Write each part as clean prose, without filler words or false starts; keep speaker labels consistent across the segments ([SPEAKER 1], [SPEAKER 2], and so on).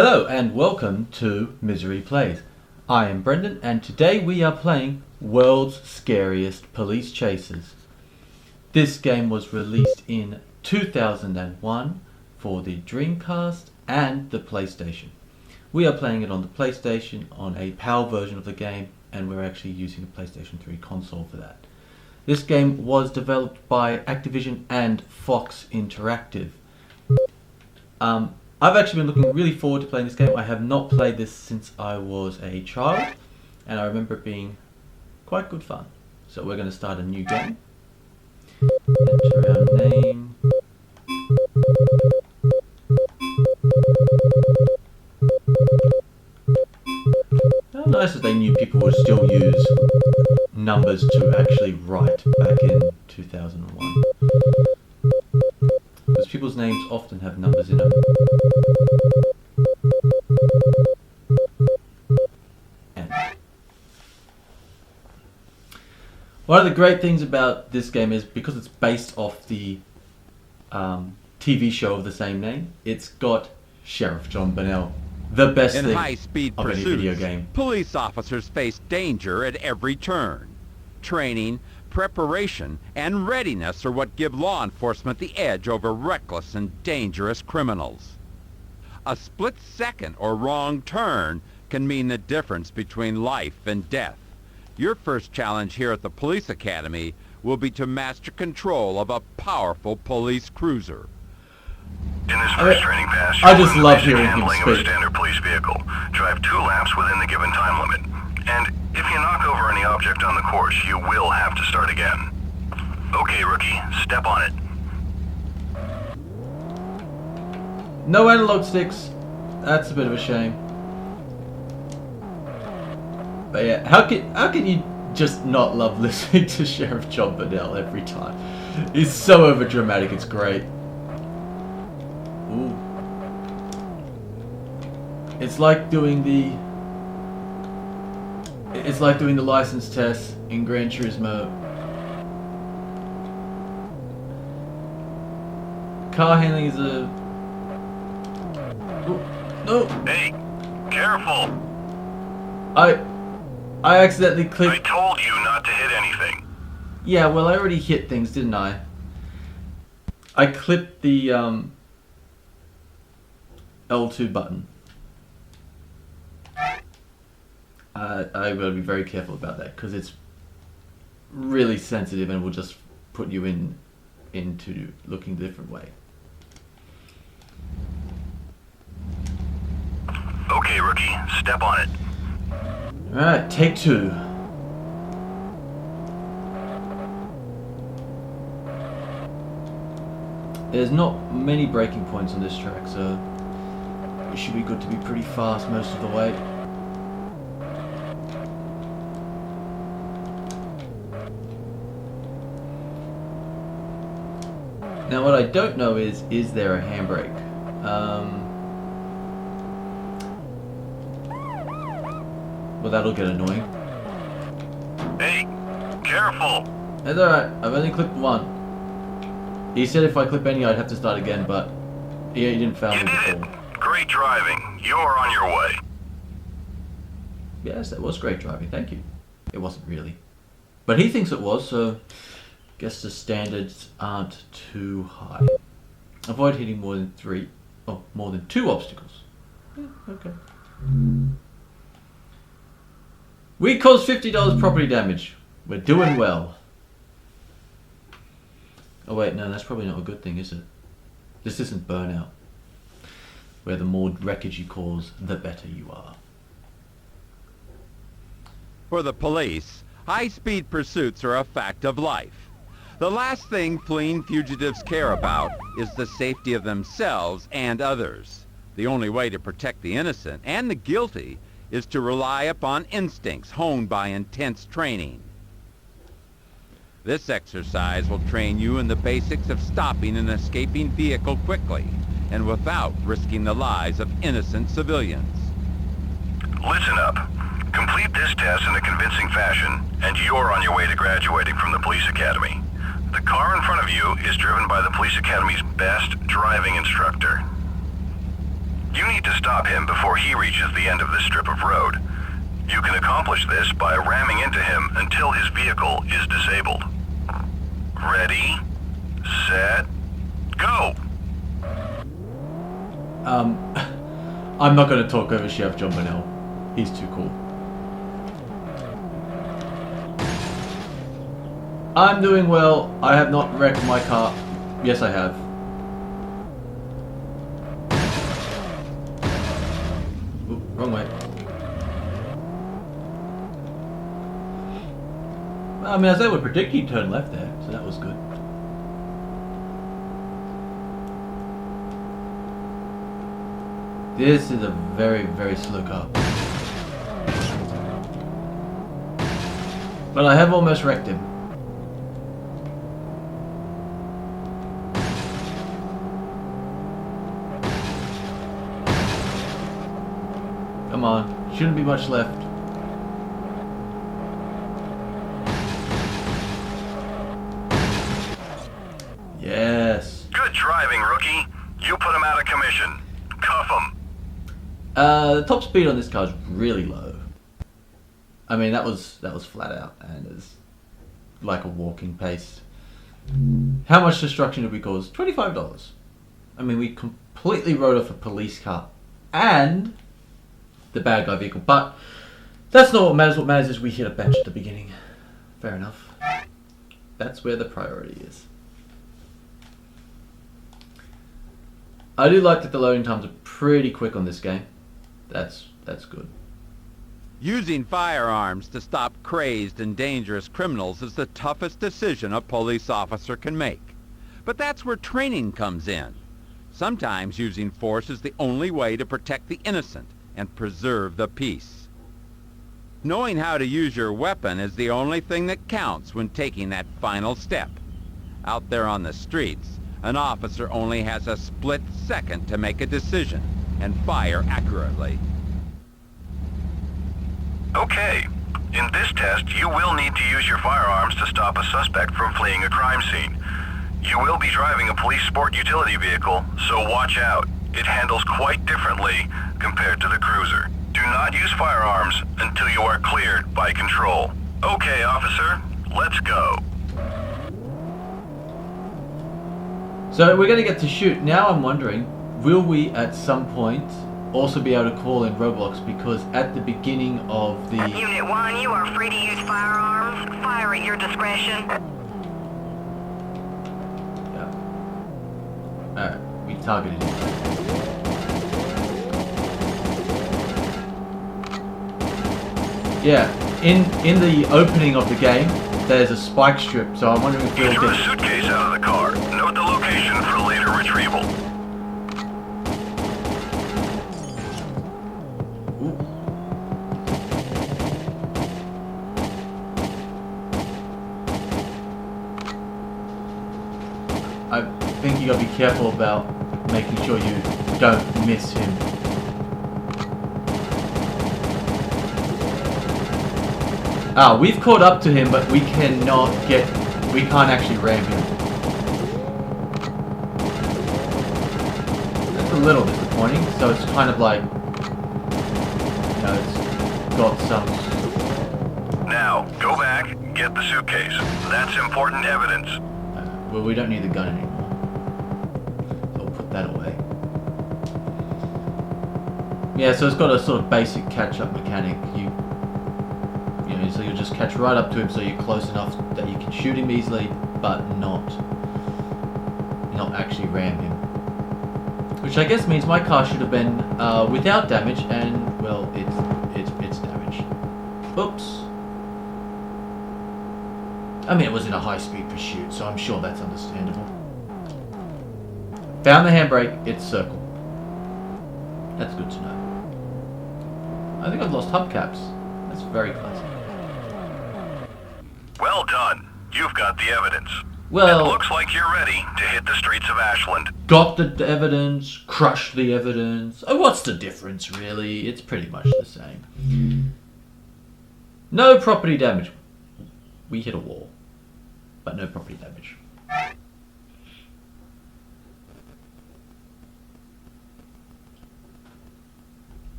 [SPEAKER 1] Hello and welcome to Misery Plays. I am Brendan and today we are playing World's Scariest Police Chasers. This game was released in 2001 for the Dreamcast and the PlayStation. We are playing it on the PlayStation on a PAL version of the game, and we're actually using a PlayStation 3 console for that. This game was developed by ActiVision and Fox Interactive. I've actually been looking really forward to playing this game. I have not played this since I was a child, and I remember it being quite good fun. So we're going to start a new game. Enter our name. How nice that they knew people would still use numbers to actually write back in 2001. Because people's names often have numbers in them. And one of the great things about this game is because it's based off the TV show of the same name, it's got Sheriff John Bunnell. The best
[SPEAKER 2] In
[SPEAKER 1] thing
[SPEAKER 2] high-speed
[SPEAKER 1] of any video game.
[SPEAKER 2] Police officers face danger at every turn. Training, preparation, and readiness are what give law enforcement the edge over reckless and dangerous criminals. A split second or wrong turn can mean the difference between life and death. Your first challenge here at the Police Academy will be to master control of a powerful police cruiser.
[SPEAKER 3] In this first training pass,
[SPEAKER 1] I just love hearing him
[SPEAKER 3] handling of a
[SPEAKER 1] speak.
[SPEAKER 3] standard police vehicle. Drive 2 laps within the given time limit. And if you knock over any object on the course, you will have to start again. Okay, rookie, step on it.
[SPEAKER 1] No analog sticks. That's a bit of a shame. But yeah, how can you just not love listening to Sheriff John Bunnell every time? He's so overdramatic, it's great. Ooh. It's like doing the license test in Gran Turismo. Car handling is a... Ooh, no!
[SPEAKER 3] Hey, careful!
[SPEAKER 1] I accidentally clicked...
[SPEAKER 3] I told you not to hit anything.
[SPEAKER 1] Yeah, well, I already hit things, didn't I? I clipped the L2 button. I've got to be very careful about that because it's really sensitive and will just put you into looking a different way.
[SPEAKER 3] Okay, rookie, step on it.
[SPEAKER 1] Alright, take 2. There's not many braking points on this track, so it should be good to be pretty fast most of the way. Now what I don't know is there a handbrake? Well, that'll get annoying.
[SPEAKER 3] Hey, careful!
[SPEAKER 1] That's alright, I've only clipped 1. He said if I clip any I'd have to start again, but he didn't foul
[SPEAKER 3] You
[SPEAKER 1] me
[SPEAKER 3] did
[SPEAKER 1] before.
[SPEAKER 3] it! Great driving. You're on your way.
[SPEAKER 1] Yes, that was great driving, thank you. It wasn't really. But he thinks it was, so guess the standards aren't too high. Avoid hitting more than 2 obstacles. Yeah, okay. We caused $50 property damage. We're doing well. Oh wait, no, that's probably not a good thing, is it? This isn't Burnout, where the more wreckage you cause, the better you are.
[SPEAKER 2] For the police, high-speed pursuits are a fact of life. The last thing fleeing fugitives care about is the safety of themselves and others. The only way to protect the innocent and the guilty is to rely upon instincts honed by intense training. This exercise will train you in the basics of stopping an escaping vehicle quickly and without risking the lives of innocent civilians.
[SPEAKER 3] Listen up. Complete this test in a convincing fashion, and you're on your way to graduating from the Police Academy. The car in front of you is driven by the Police Academy's best driving instructor. You need to stop him before he reaches the end of this strip of road. You can accomplish this by ramming into him until his vehicle is disabled. Ready, set, go!
[SPEAKER 1] I'm not going to talk over Sheriff John Bunnell. He's too cool. I'm doing well. I have not wrecked my car. Yes, I have. Ooh, wrong way. I mean, as I would predict, he'd turn left there, so that was good. This is a very, very slow car. But I have almost wrecked him. Come on, shouldn't be much left. Yes.
[SPEAKER 3] Good driving, rookie. You put him out of commission. Cuff him.
[SPEAKER 1] The top speed on this car is really low. I mean, that was flat out, and it's like a walking pace. How much destruction did we cause? $25. I mean, we completely rode off a police car and the bad guy vehicle, but that's not what matters. What matters is we hit a bench at the beginning. Fair enough. That's where the priority is. I do like that the loading times are pretty quick on this game. That's good.
[SPEAKER 2] Using firearms to stop crazed and dangerous criminals is the toughest decision a police officer can make. But that's where training comes in. Sometimes using force is the only way to protect the innocent and preserve the peace. Knowing how to use your weapon is the only thing that counts when taking that final step. Out there on the streets, an officer only has a split second to make a decision and fire accurately.
[SPEAKER 3] Okay. In this test, you will need to use your firearms to stop a suspect from fleeing a crime scene. You will be driving a police sport utility vehicle, so watch out. It handles quite differently compared to the cruiser. Do not use firearms until you are cleared by control. Okay, officer, let's go.
[SPEAKER 1] So we're going to get to shoot. Now I'm wondering, will we at some point also be able to call in roadblocks? Because at the beginning of the...
[SPEAKER 4] Unit 1, you are free to use firearms. Fire at your discretion.
[SPEAKER 1] Yeah. Alright, we targeted him. Yeah, in the opening of the game, there's a spike strip, so I'm wondering if
[SPEAKER 3] You
[SPEAKER 1] we'll
[SPEAKER 3] threw a
[SPEAKER 1] get...
[SPEAKER 3] suitcase out of the car. Note the location for later retrieval.
[SPEAKER 1] Ooh. I think you gotta be careful about making sure you don't miss him. Ah, we've caught up to him, but we can't actually ram him. That's a little disappointing, so it's kind of like, you know, it's got some...
[SPEAKER 3] Now, go back, get the suitcase. That's important evidence.
[SPEAKER 1] Well, we don't need the gun anymore. So we'll put that away. Yeah, so it's got a sort of basic catch-up mechanic. You know, so you'll just catch right up to him, so you're close enough that you can shoot him easily, but not actually ram him. Which I guess means my car should have been without damage, and well, it's damaged. Oops. I mean, it was in a high-speed pursuit, so I'm sure that's understandable. Found the handbrake. It's circle. That's good to know. I think I've lost hubcaps. That's very classic.
[SPEAKER 3] Well done. You've got the evidence.
[SPEAKER 1] Well,
[SPEAKER 3] It looks like you're ready to hit the streets of Ashland.
[SPEAKER 1] got the evidence, crushed the evidence. Oh, what's the difference, really? It's pretty much the same. No property damage. We hit a wall, but no property damage.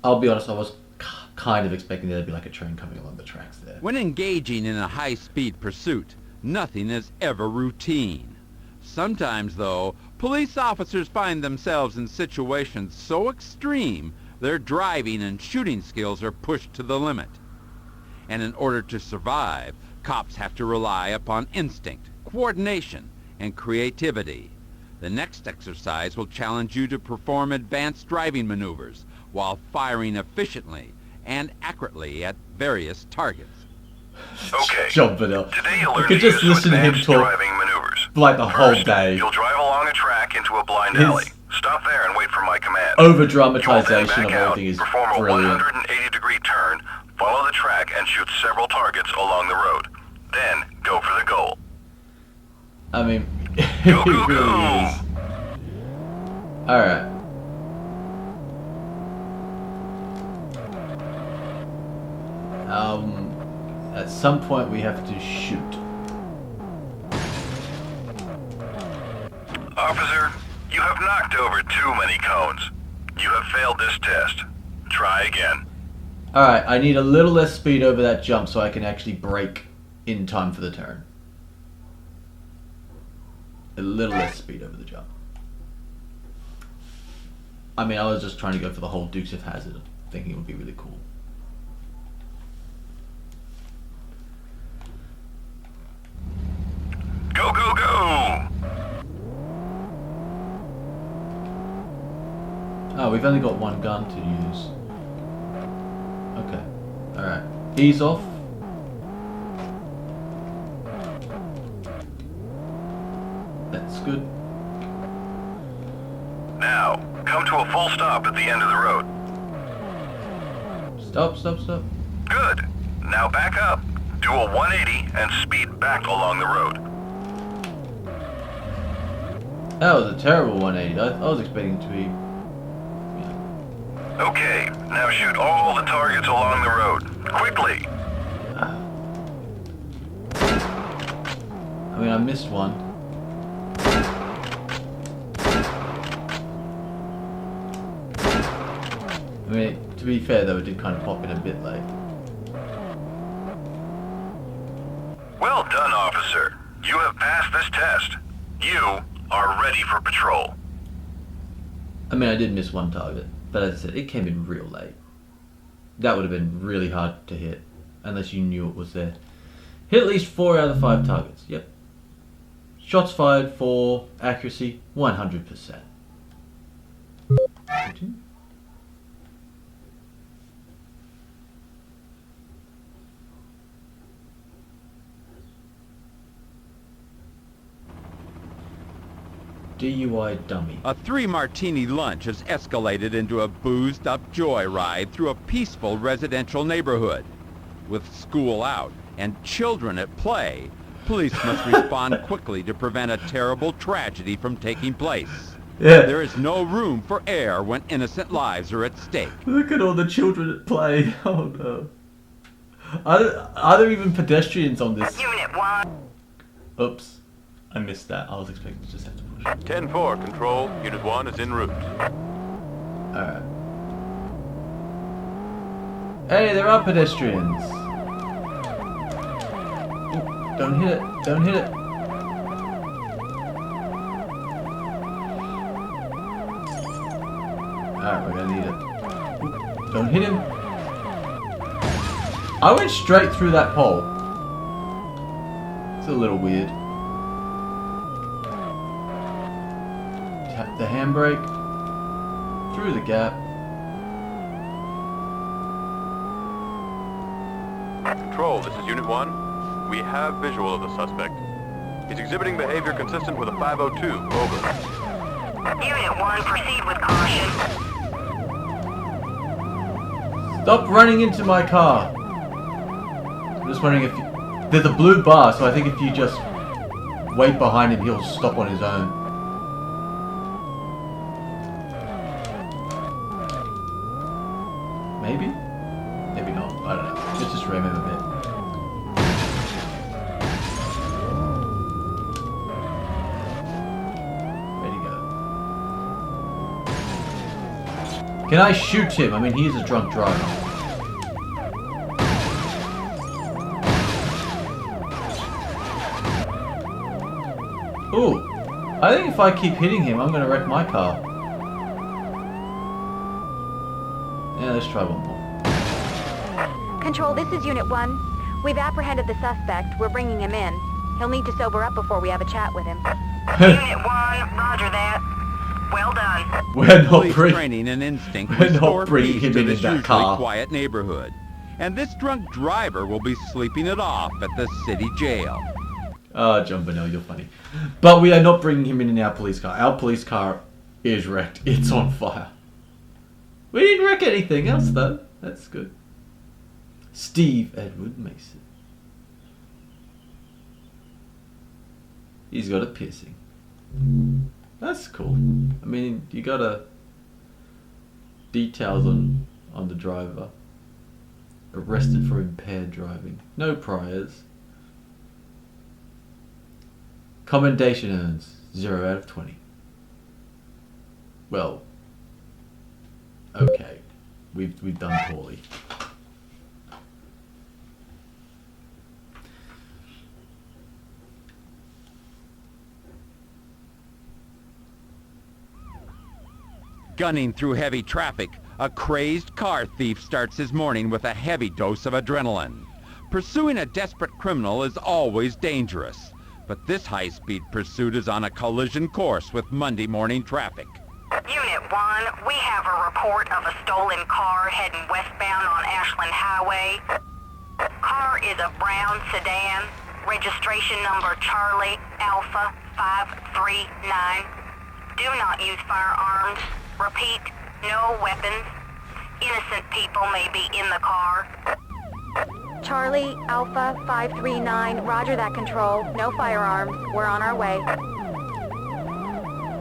[SPEAKER 1] I'll be honest, I was kind of expecting there to be like a train coming along the tracks there.
[SPEAKER 2] When engaging in a high-speed pursuit, nothing is ever routine. Sometimes, though, police officers find themselves in situations so extreme their driving and shooting skills are pushed to the limit. And in order to survive, cops have to rely upon instinct, coordination, and creativity. The next exercise will challenge you to perform advanced driving maneuvers while firing efficiently and accurately at various targets.
[SPEAKER 3] Okay.
[SPEAKER 1] John Bunnell.
[SPEAKER 3] Today you'll
[SPEAKER 1] I
[SPEAKER 3] learn
[SPEAKER 1] could
[SPEAKER 3] to
[SPEAKER 1] just
[SPEAKER 3] use
[SPEAKER 1] listen to him
[SPEAKER 3] advanced
[SPEAKER 1] talk
[SPEAKER 3] driving maneuvers.
[SPEAKER 1] for like the whole
[SPEAKER 3] First,
[SPEAKER 1] day.
[SPEAKER 3] You'll drive along a track into a blind
[SPEAKER 1] His
[SPEAKER 3] alley. Stop there and wait for my command.
[SPEAKER 1] Over
[SPEAKER 3] You'll then
[SPEAKER 1] dramatization
[SPEAKER 3] back
[SPEAKER 1] of
[SPEAKER 3] out,
[SPEAKER 1] everything is
[SPEAKER 3] perform a
[SPEAKER 1] brilliant.
[SPEAKER 3] 180-degree turn, follow the track, and shoot several targets along the road. Then go for the goal.
[SPEAKER 1] I mean,
[SPEAKER 3] Go,
[SPEAKER 1] it
[SPEAKER 3] go,
[SPEAKER 1] really
[SPEAKER 3] go!
[SPEAKER 1] is. Alright. At some point we have to shoot.
[SPEAKER 3] Officer, you have knocked over too many cones. You have failed this test. Try again.
[SPEAKER 1] Alright, I need a little less speed over that jump so I can actually brake in time for the turn. A little less speed over the jump. I mean, I was just trying to go for the whole Dukes of Hazzard, thinking it would be really cool.
[SPEAKER 3] Go, go, go!
[SPEAKER 1] Oh, we've only got one gun to use. Okay. Alright. Ease off. That's good.
[SPEAKER 3] Now, come to a full stop at the end of the road.
[SPEAKER 1] Stop, stop, stop.
[SPEAKER 3] Good. Now back up, do a 180, and speed back along the road.
[SPEAKER 1] That was a terrible 180. I was expecting it to be...
[SPEAKER 3] Okay, now shoot all the targets along the road. Quickly!
[SPEAKER 1] I mean, I missed one. I mean, to be fair though, it did kind of pop in a bit late.
[SPEAKER 3] Well done, officer. You have passed this test. You are ready for patrol.
[SPEAKER 1] I mean, I did miss one target, but as I said, it came in real late. That would have been really hard to hit, unless you knew it was there. Hit at least 4 out of 5 targets, yep. Shots fired for accuracy, 100%. Continue. DUI dummy.
[SPEAKER 2] A 3-martini lunch has escalated into a boozed-up joyride through a peaceful residential neighborhood. With school out and children at play, police must respond quickly to prevent a terrible tragedy from taking place.
[SPEAKER 1] Yeah.
[SPEAKER 2] There is no room for error when innocent lives are at stake.
[SPEAKER 1] Look at all the children at play. Oh no. Are there even pedestrians on this?
[SPEAKER 4] Unit 1.
[SPEAKER 1] Oops. I missed that. I was expecting to just have to push.
[SPEAKER 5] 10-4, control. Unit 1 is en route.
[SPEAKER 1] Alright. Hey, there are pedestrians. Ooh, don't hit it. Don't hit it. Alright, we're gonna need it. Ooh, don't hit him. I went straight through that pole. It's a little weird. Tap the handbrake. Through the gap.
[SPEAKER 5] Control, this is Unit 1. We have visual of the suspect. He's exhibiting behavior consistent with a 502. Over.
[SPEAKER 4] Unit 1, proceed with caution.
[SPEAKER 1] Stop running into my car. I'm just wondering if there's a blue bar, so I think if you just wait behind him, he'll stop on his own. Maybe? Maybe not. I don't know. Let's just ram him a bit. Ready to go. Can I shoot him? I mean, he's a drunk driver. Ooh. I think if I keep hitting him, I'm going to wreck my car. Yeah, let's try one more.
[SPEAKER 6] Control, this is Unit 1. We've apprehended the suspect. We're bringing him in. He'll need to sober up before we have a chat with him.
[SPEAKER 4] Unit 1, roger that. Well done.
[SPEAKER 1] We're not
[SPEAKER 2] Police
[SPEAKER 1] bringing
[SPEAKER 2] training and instinct
[SPEAKER 1] we're
[SPEAKER 2] restore
[SPEAKER 1] not bringing
[SPEAKER 2] peace
[SPEAKER 1] him
[SPEAKER 2] to
[SPEAKER 1] in
[SPEAKER 2] this
[SPEAKER 1] that
[SPEAKER 2] usually
[SPEAKER 1] car.
[SPEAKER 2] quiet neighborhood. And this drunk driver will be sleeping it off at the city jail.
[SPEAKER 1] Ah, John Bunnell, you're funny. But we are not bringing him in our police car. Our police car is wrecked. It's on fire. We didn't wreck anything else, though. That's good. Steve Edward Mason. He's got a piercing. That's cool. I mean, you got details on the driver. Arrested for impaired driving. No priors. Commendation earns 0 out of 20. Well, okay. We've done poorly.
[SPEAKER 2] Gunning through heavy traffic, a crazed car thief starts his morning with a heavy dose of adrenaline. Pursuing a desperate criminal is always dangerous, but this high-speed pursuit is on a collision course with Monday morning traffic.
[SPEAKER 4] Unit 1, we have a report of a stolen car heading westbound on Ashland Highway. Car is a brown sedan, registration number Charlie Alpha 539. Do not use firearms. Repeat, no weapons. Innocent people may be in the car.
[SPEAKER 6] Charlie, Alpha 539, roger that, Control. No firearms. We're on our way.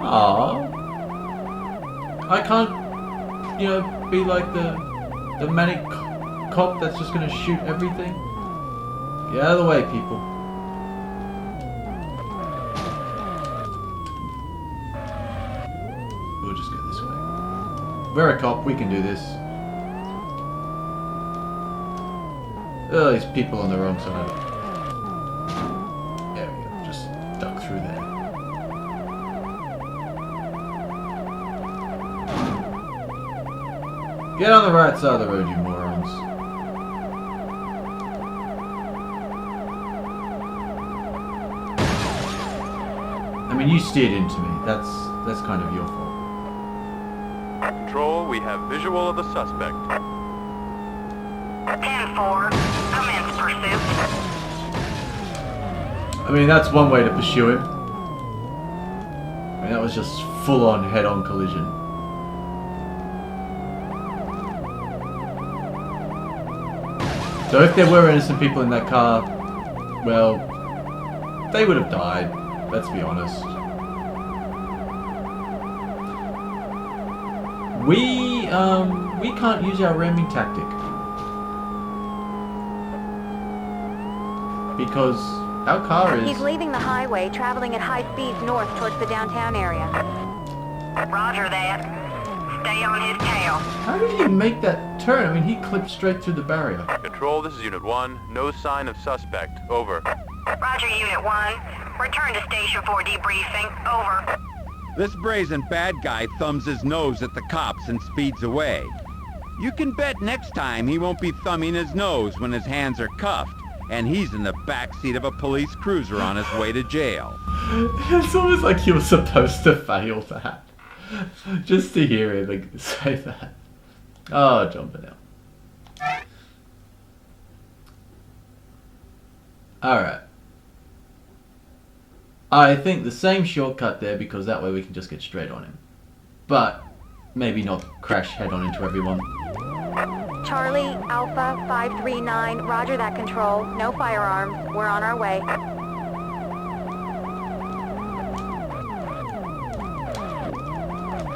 [SPEAKER 1] Aww. I can't, be like the manic cop that's just gonna shoot everything. Get out of the way, people. We'll just go this way. We're a cop, we can do this. Oh, these people on the wrong side. There we go, just duck through there. Get on the right side of the road, you morons. I mean, you steered into me. That's kind of your fault.
[SPEAKER 5] Control, we have visual of the suspect.
[SPEAKER 4] 10-4, commence pursuit.
[SPEAKER 1] I mean, that's one way to pursue him. I mean, that was just full-on head-on collision. So if there were innocent people in that car, well, they would have died, let's be honest. We can't use our ramming tactic. Because our car is...
[SPEAKER 6] He's leaving the highway, traveling at high speeds north towards the downtown area.
[SPEAKER 4] Roger that. Stay on his tail.
[SPEAKER 1] How did he make that turn? I mean, he clipped straight through the barrier.
[SPEAKER 5] Control, this is Unit 1. No sign of suspect. Over.
[SPEAKER 4] Roger, Unit 1. Return to station for debriefing. Over.
[SPEAKER 2] This brazen bad guy thumbs his nose at the cops and speeds away. You can bet next time he won't be thumbing his nose when his hands are cuffed, and he's in the backseat of a police cruiser on his way to jail.
[SPEAKER 1] It's almost like he was supposed to fail that. Just to hear him say that. Oh, John Bunnell. Alright. I think the same shortcut there, because that way we can just get straight on him. But maybe not crash head on into everyone.
[SPEAKER 6] Charlie, Alpha 539, roger that, Control. No firearms. We're on our way.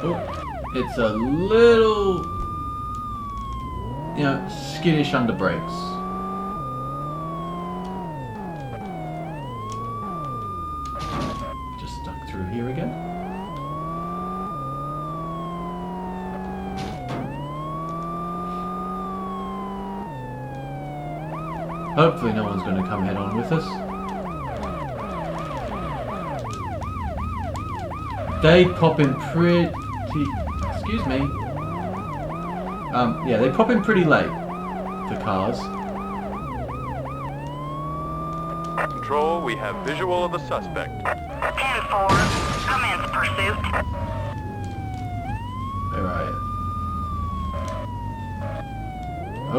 [SPEAKER 1] Oh, it's a little, skittish under brakes. Just stuck through here again. Hopefully no one's going to come head on with us. They pop in pretty... Excuse me. Yeah, they pop in pretty late, the cars.
[SPEAKER 5] Control, we have visual of the suspect.
[SPEAKER 4] 10-4, commence pursuit.
[SPEAKER 1] Where are you?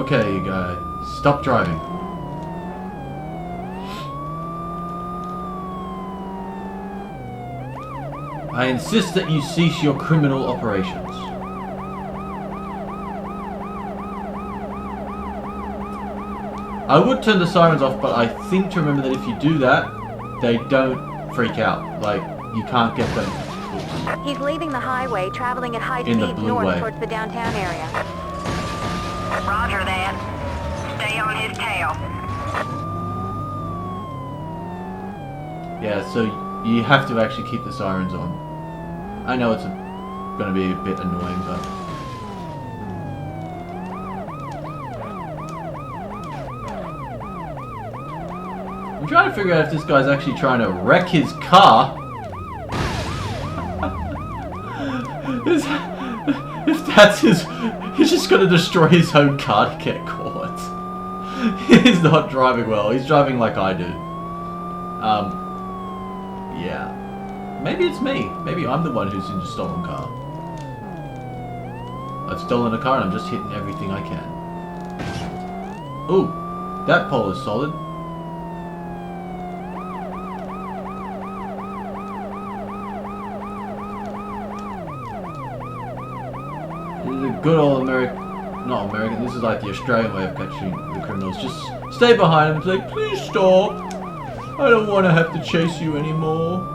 [SPEAKER 1] Okay, you guys, stop driving. I insist that you cease your criminal operations. I would turn the sirens off, but I think to remember that if you do that, they don't freak out. Like, you can't get them. Oops.
[SPEAKER 6] He's leaving the highway, traveling at high
[SPEAKER 1] In the
[SPEAKER 6] speeds
[SPEAKER 1] blue
[SPEAKER 6] north
[SPEAKER 1] way.
[SPEAKER 6] towards the downtown area.
[SPEAKER 4] Roger that. Stay on his tail.
[SPEAKER 1] Yeah, so you have to actually keep the sirens on. I know it's going to be a bit annoying, but... I'm trying to figure out if this guy's actually trying to wreck his car. If that's his... He's just going to destroy his own car to get caught. He's not driving well. He's driving like I do. Yeah. Maybe it's me. Maybe I'm the one who's in a stolen car. I've stolen a car and I'm just hitting everything I can. Ooh, that pole is solid. This is a good old not American, this is like the Australian way of catching the criminals. Just stay behind them and say, please stop. I don't want to have to chase you anymore.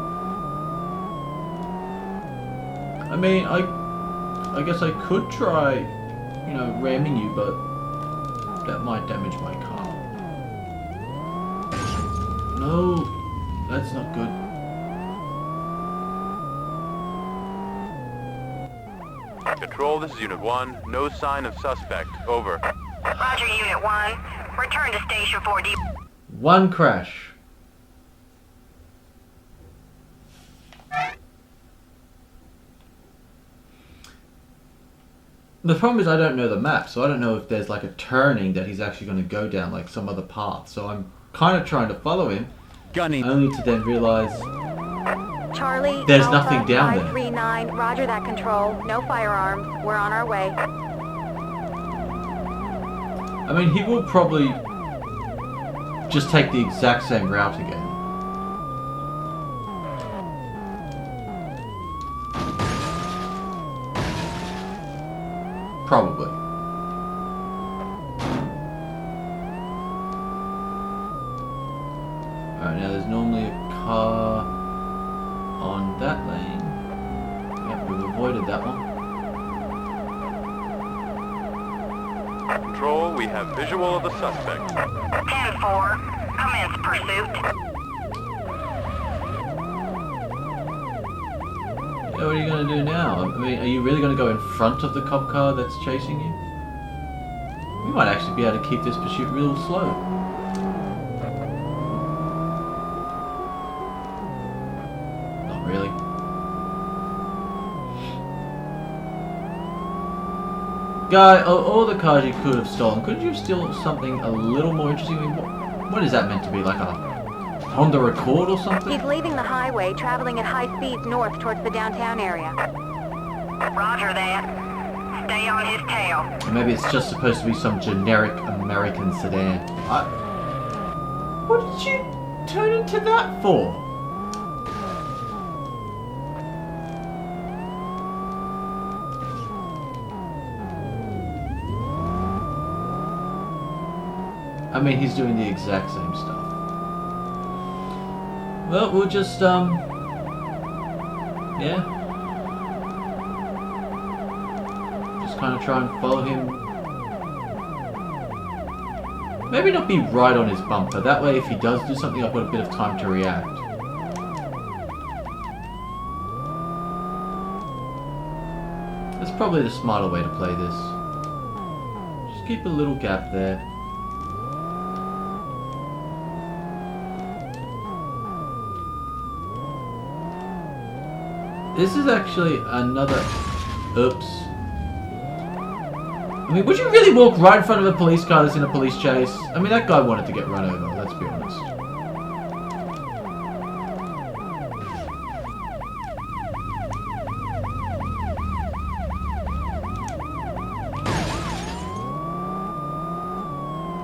[SPEAKER 1] I mean, I guess I could try, you know, ramming you, but that might damage my car. No, that's not good.
[SPEAKER 5] Control, this is Unit 1. No sign of suspect. Over.
[SPEAKER 4] Roger, Unit 1. Return to Station 4D.
[SPEAKER 1] One crash. The problem is I don't know the map, so I don't know if there's like a turning that he's actually going to go down, like some other path. So I'm kind of trying to follow him,
[SPEAKER 2] Gunning.
[SPEAKER 1] only to then realize
[SPEAKER 6] Charlie,
[SPEAKER 1] there's
[SPEAKER 6] Alpha,
[SPEAKER 1] nothing down there.
[SPEAKER 6] 539, roger that, Control. No firearms. We're on our way.
[SPEAKER 1] I mean, he will probably just take the exact same route again. Probably. Alright, now there's normally a car on that lane. Yep, we've avoided that one.
[SPEAKER 5] Control, we have visual of the suspect.
[SPEAKER 4] 10-4, commence pursuit.
[SPEAKER 1] Yeah, what are you going to do now? I mean, are you really going to go in front of the cop car that's chasing you? We might actually be able to keep this pursuit real slow. Not really. Guy, all the cars you could have stolen, couldn't you have stolen something a little more interesting? I mean, what is that meant to be? Like a Honda Accord or something?
[SPEAKER 6] He's leaving the highway, traveling at high speeds north towards the downtown area.
[SPEAKER 4] Roger that. Stay on his tail.
[SPEAKER 1] Or maybe it's just supposed to be some generic American sedan. What did you turn into that for? I mean, he's doing the exact same stuff. Well, we'll just, yeah. Just kind of try and follow him. Maybe not be right on his bumper. That way, if he does do something, I've got a bit of time to react. That's probably the smarter way to play this. Just keep a little gap there. This is actually another... Oops. I mean, would you really walk right in front of a police car that's in a police chase? I mean, that guy wanted to get run over, let's be honest.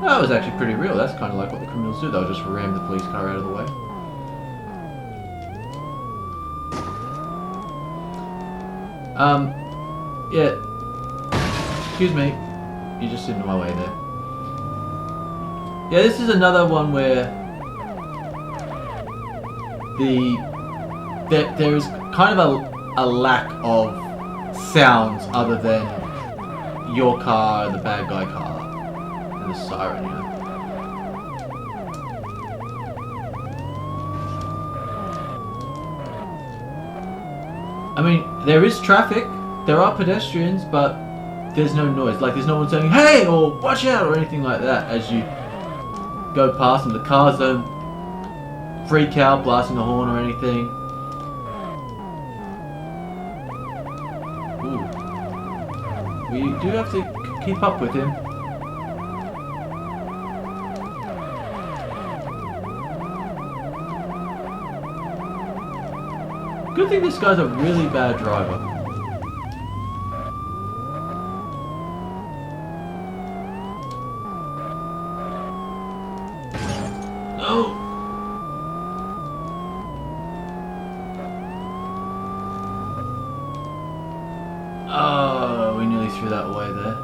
[SPEAKER 1] That was actually pretty real. That's kind of like what the criminals do. They'll just ram the police car out of the way. Yeah. Excuse me. You're just in my way there. Yeah, this is another one where there is kind of a lack of sounds other than your car and the bad guy car and the siren, you know. I mean, there is traffic, there are pedestrians, but there's no noise. Like, there's no one saying, hey, or watch out, or anything like that as you go past, and the cars don't freak out, blasting the horn or anything. Ooh. We do have to keep up with him. Good thing this guy's a really bad driver. No! Oh, we nearly threw that away there.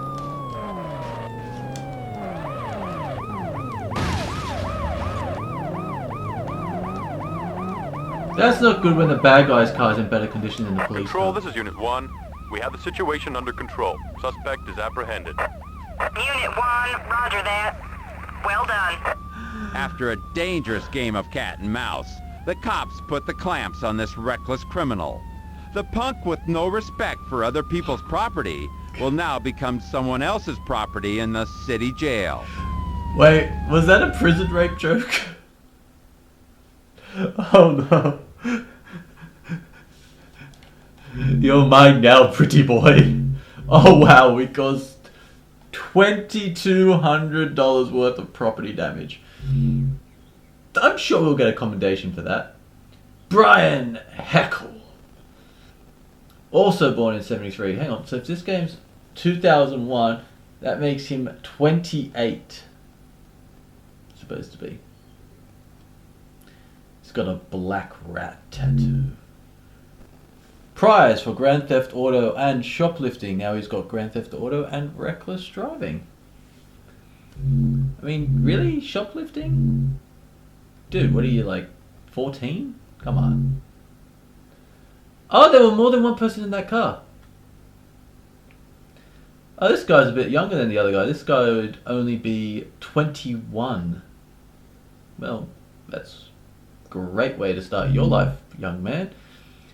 [SPEAKER 1] That's not good when the bad guy's car is in better condition than the police
[SPEAKER 5] Control,
[SPEAKER 1] car.
[SPEAKER 5] this is Unit 1. We have the situation under control. Suspect is apprehended.
[SPEAKER 4] Unit 1, roger that. Well done.
[SPEAKER 2] After a dangerous game of cat and mouse, the cops put the clamps on this reckless criminal. The punk with no respect for other people's property will now become someone else's property in the city jail.
[SPEAKER 1] Wait, was that a prison rape joke? Oh no. You're mine now, pretty boy. Oh wow, we caused $2,200 worth of property damage. I'm sure we'll get a commendation for that. Brian Heckle. Also born in 73. Hang on, so if this game's 2001, that makes him 28. Supposed to be. He's got a black rat tattoo. Priors for Grand Theft Auto and shoplifting. Now he's got Grand Theft Auto and reckless driving. I mean, really? Shoplifting? Dude, what are you, like, 14? Come on. Oh, there were more than one person in that car. Oh, this guy's a bit younger than the other guy. This guy would only be 21. Well, that's a great way to start your life, young man.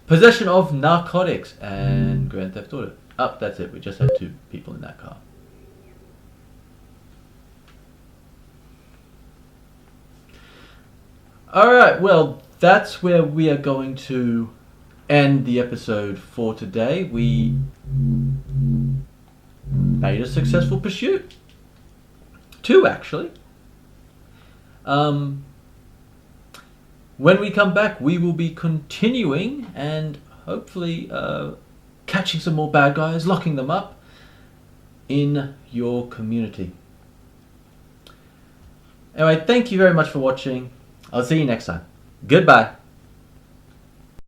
[SPEAKER 1] Possession of narcotics and Grand Theft Auto. Oh, that's it. We just had 2 people in that car. Alright, well, that's where we are going to end the episode for today. We made a successful pursuit. 2, actually. When we come back, we will be continuing and hopefully catching some more bad guys, locking them up in your community. Anyway, thank you very much for watching. I'll see you next time. Goodbye.